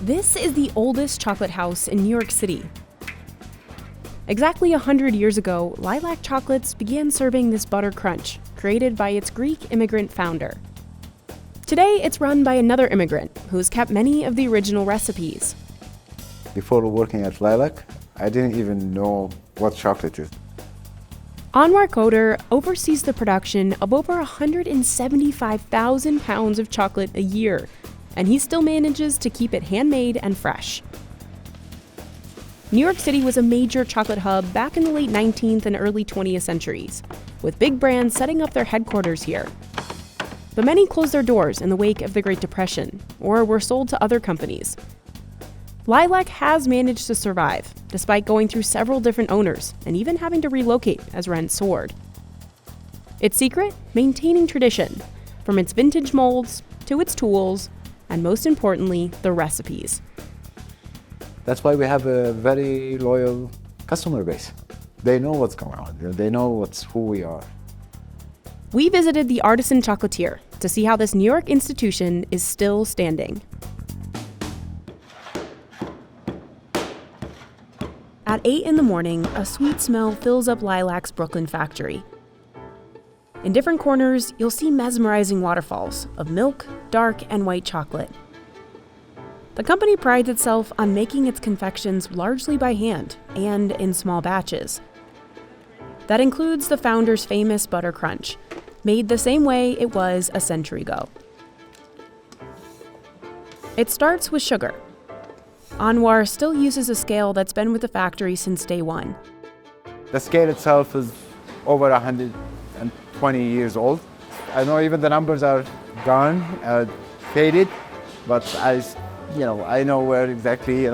This is the oldest chocolate house in New York City. Exactly 100 years ago, Li-Lac Chocolates began serving this butter crunch, created by its Greek immigrant founder. Today, it's run by another immigrant who's kept many of the original recipes. Before working at Li-Lac, I didn't even know what chocolate is. Anwar Koder oversees the production of over 175,000 pounds of chocolate a year, and he still manages to keep it handmade and fresh. New York City was a major chocolate hub back in the late 19th and early 20th centuries, with big brands setting up their headquarters here. But many closed their doors in the wake of the Great Depression, or were sold to other companies. Li-Lac has managed to survive, despite going through several different owners and even having to relocate as rent soared. Its secret? Maintaining tradition, from its vintage molds to its tools, and most importantly, the recipes. That's why we have a very loyal customer base. They know what's going on. They know who we are. We visited the Artisan Chocolatier to see how this New York institution is still standing. At 8 in the morning, a sweet smell fills up Li-Lac's Brooklyn factory. In different corners, you'll see mesmerizing waterfalls of milk, dark, and white chocolate. The company prides itself on making its confections largely by hand and in small batches. That includes the founder's famous butter crunch, made the same way it was a century ago. It starts with sugar. Anwar still uses a scale that's been with the factory since day one. The scale itself is over 120 years old. I know even the numbers are gone, faded, but I know where exactly,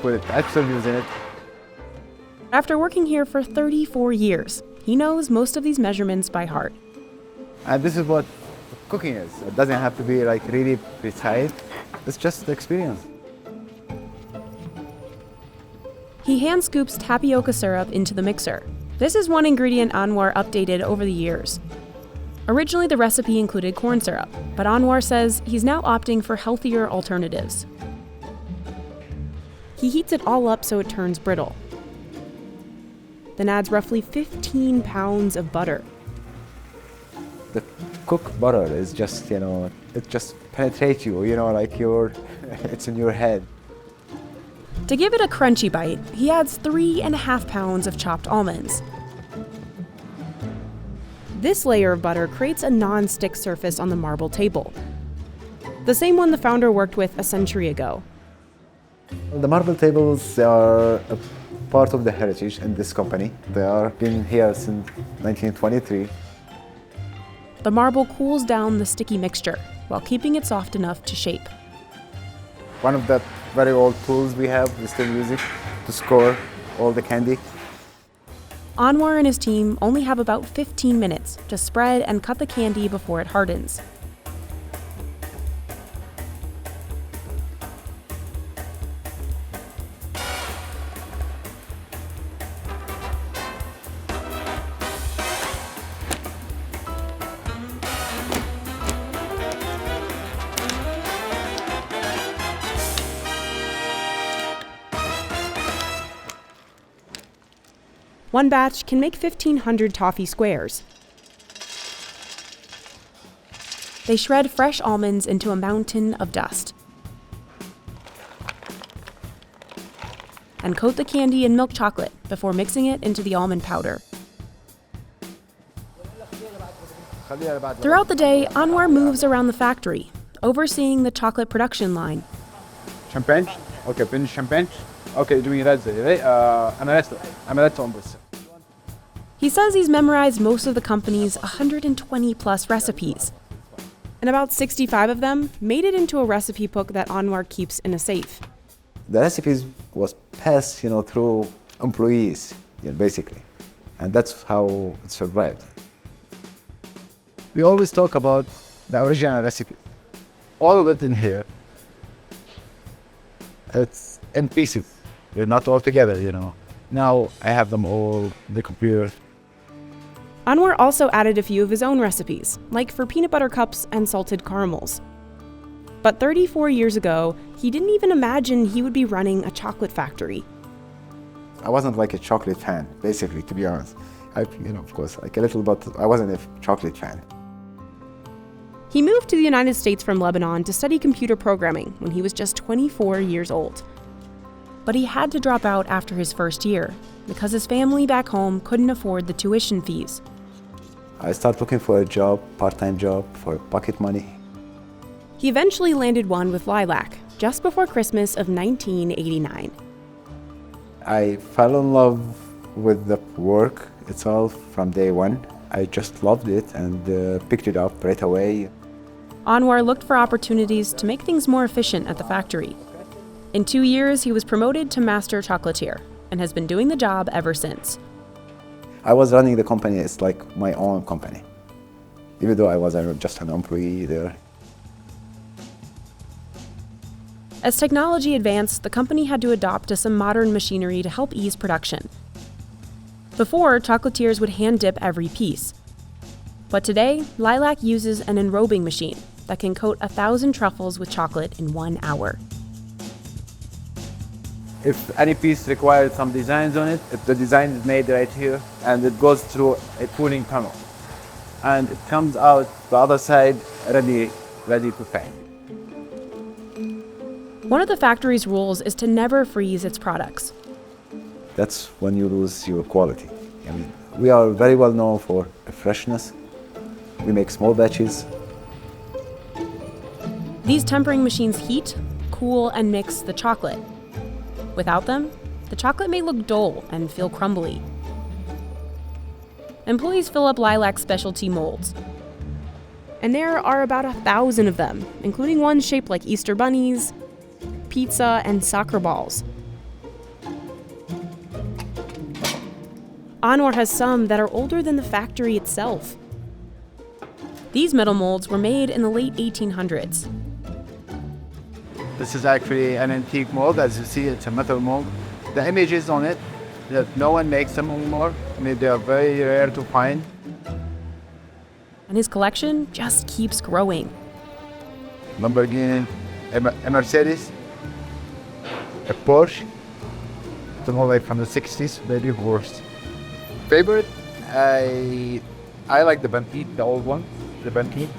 put it. I'm still using it. After working here for 34 years, he knows most of these measurements by heart. And this is what cooking is. It doesn't have to be really precise. It's just the experience. He hand scoops tapioca syrup into the mixer. This is one ingredient Anwar updated over the years. Originally, the recipe included corn syrup, but Anwar says he's now opting for healthier alternatives. He heats it all up so it turns brittle, then adds roughly 15 pounds of butter. The cooked butter is just, it just penetrates you, it's in your head. To give it a crunchy bite, he adds 3.5 pounds of chopped almonds. This layer of butter creates a non-stick surface on the marble table, the same one the founder worked with a century ago. The marble tables are a part of the heritage in this company. They are been here since 1923. The marble cools down the sticky mixture while keeping it soft enough to shape. One of the very old tools we still use it to score all the candy. Anwar and his team only have about 15 minutes to spread and cut the candy before it hardens. One batch can make 1,500 toffee squares. They shred fresh almonds into a mountain of dust and coat the candy in milk chocolate before mixing it into the almond powder. Throughout the day, Anwar moves around the factory, overseeing the chocolate production line. Champagne? Okay, finish champagne. Okay, doing that. He says he's memorized most of the company's 120 plus recipes, and about 65 of them made it into a recipe book that Anwar keeps in a safe. The recipes was passed, through employees, basically, and that's how it survived. We always talk about the original recipe. All of it in here. It's in pieces. They're not all together, Now I have them all in the computer. Anwar also added a few of his own recipes, like for peanut butter cups and salted caramels. But 34 years ago, he didn't even imagine he would be running a chocolate factory. I wasn't like a chocolate fan, basically, to be honest. Of course, like a little, but I wasn't a chocolate fan. He moved to the United States from Lebanon to study computer programming when he was just 24 years old. But he had to drop out after his first year because his family back home couldn't afford the tuition fees. I started looking for a job, part-time job, for pocket money. He eventually landed one with Li-Lac just before Christmas of 1989. I fell in love with the work itself from day one. I just loved it and picked it up right away. Anwar looked for opportunities to make things more efficient at the factory. In 2 years, he was promoted to master chocolatier and has been doing the job ever since. I was running the company, it's like my own company, even though I was just an employee there. As technology advanced, the company had to adopt to some modern machinery to help ease production. Before, chocolatiers would hand dip every piece. But today, Li-Lac uses an enrobing machine that can coat 1,000 truffles with chocolate in 1 hour. If any piece requires some designs on it, the design is made right here and it goes through a cooling tunnel. And it comes out the other side ready to pack. One of the factory's rules is to never freeze its products. That's when you lose your quality. I mean, we are very well known for freshness. We make small batches. These tempering machines heat, cool, and mix the chocolate. Without them, the chocolate may look dull and feel crumbly. Employees fill up Li-Lac's specialty molds. And there are about 1,000 of them, including ones shaped like Easter bunnies, pizza, and soccer balls. Anwar has some that are older than the factory itself. These metal molds were made in the late 1800s. This is actually an antique mold. As you see, it's a metal mold. The images on it, that no one makes them anymore. I mean, they are very rare to find. And his collection just keeps growing. Lamborghini, a Mercedes, a Porsche. It's all like from the 60s, very worst. Favorite? I like the Bentley, the old one, the Bentley.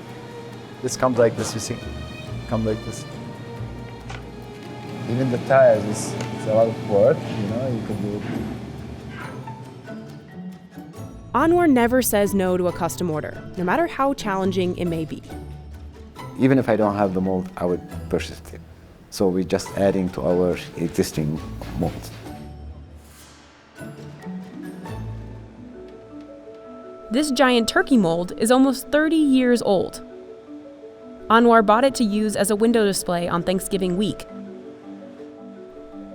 This comes like this, you see. Comes like this. Even the tires, it's a lot of work, you can do it. Anwar never says no to a custom order, no matter how challenging it may be. Even if I don't have the mold, I would purchase it. So we're just adding to our existing molds. This giant turkey mold is almost 30 years old. Anwar bought it to use as a window display on Thanksgiving week.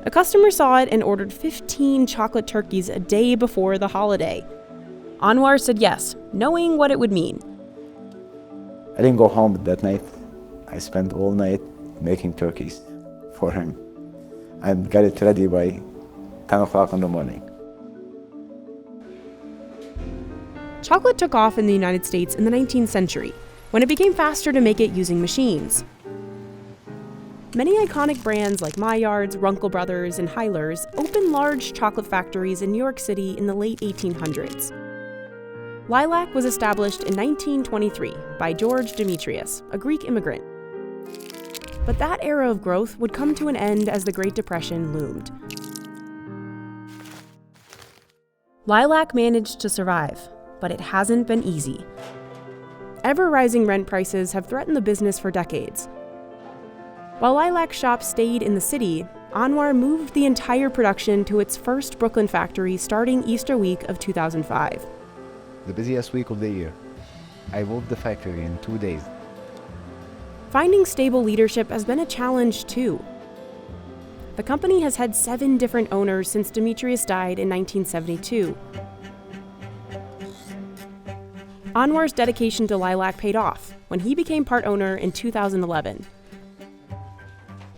A customer saw it and ordered 15 chocolate turkeys a day before the holiday. Anwar said yes, knowing what it would mean. I didn't go home that night. I spent all night making turkeys for him and got it ready by 10 o'clock in the morning. Chocolate took off in the United States in the 19th century, when it became faster to make it using machines. Many iconic brands like Maillard's, Runkle Brothers, and Hyler's opened large chocolate factories in New York City in the late 1800s. Li-Lac was established in 1923 by George Demetrius, a Greek immigrant. But that era of growth would come to an end as the Great Depression loomed. Li-Lac managed to survive, but it hasn't been easy. Ever-rising rent prices have threatened the business for decades. While Li-Lac's shop stayed in the city, Anwar moved the entire production to its first Brooklyn factory starting Easter week of 2005. The busiest week of the year. I moved the factory in 2 days. Finding stable leadership has been a challenge too. The company has had 7 different owners since Demetrius died in 1972. Anwar's dedication to Li-Lac paid off when he became part owner in 2011.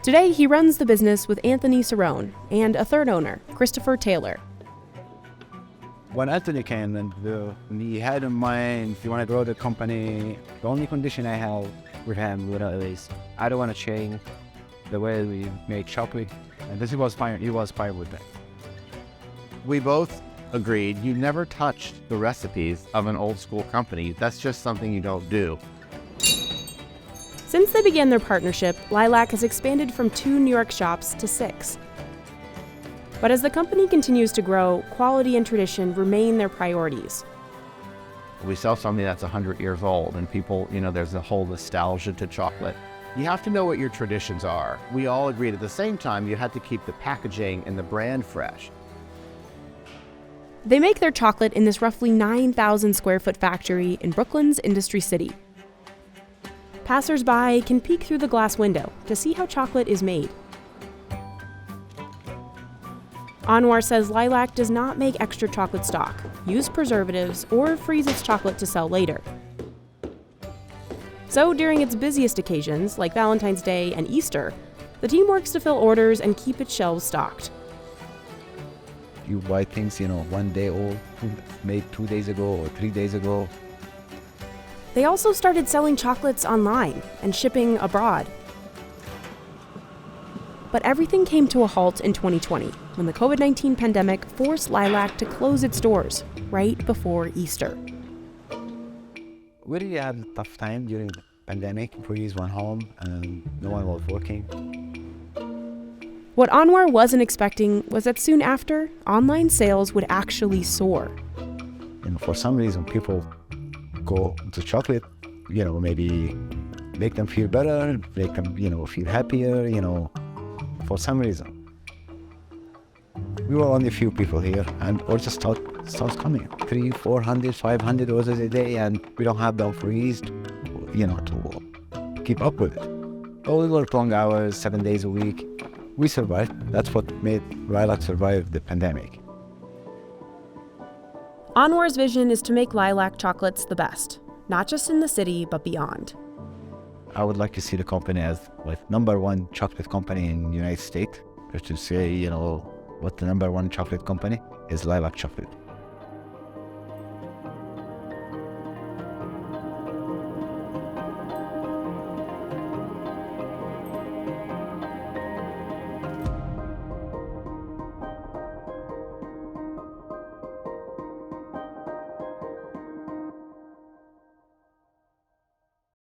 Today, he runs the business with Anthony Cerrone and a third owner, Christopher Taylor. When Anthony came and he had in mind, if you want to grow the company, the only condition I have with him. I don't want to change the way we make chocolate, and this was fine. He was fine with that. We both agreed you never touched the recipes of an old school company. That's just something you don't do. Since they began their partnership, Li-Lac has expanded from 2 New York shops to 6. But as the company continues to grow, quality and tradition remain their priorities. We sell something that's 100 years old, and people, there's a whole nostalgia to chocolate. You have to know what your traditions are. We all agreed at the same time you had to keep the packaging and the brand fresh. They make their chocolate in this roughly 9,000 square foot factory in Brooklyn's Industry City. Passers-by can peek through the glass window to see how chocolate is made. Anwar says Li-Lac does not make extra chocolate stock, use preservatives, or freeze its chocolate to sell later. So during its busiest occasions, like Valentine's Day and Easter, the team works to fill orders and keep its shelves stocked. You buy things, 1 day old, made 2 days ago or 3 days ago. They also started selling chocolates online and shipping abroad. But everything came to a halt in 2020 when the COVID-19 pandemic forced Li-Lac to close its doors right before Easter. We really had a tough time during the pandemic. Employees went home and no one was working. What Anwar wasn't expecting was that soon after, online sales would actually soar. And for some reason, people go to chocolate, maybe make them feel better, make them, feel happier, for some reason. We were only a few people here, and orders starts coming. 300, 400, 500 orders a day, and we don't have the employees, to keep up with it. Oh, we work long hours, 7 days a week. We survived. That's what made Li-Lac survive the pandemic. Anwar's vision is to make Li-Lac chocolates the best, not just in the city, but beyond. I would like to see the company as #1 chocolate company in the United States. Or to say, what the #1 chocolate company is Li-Lac Chocolate.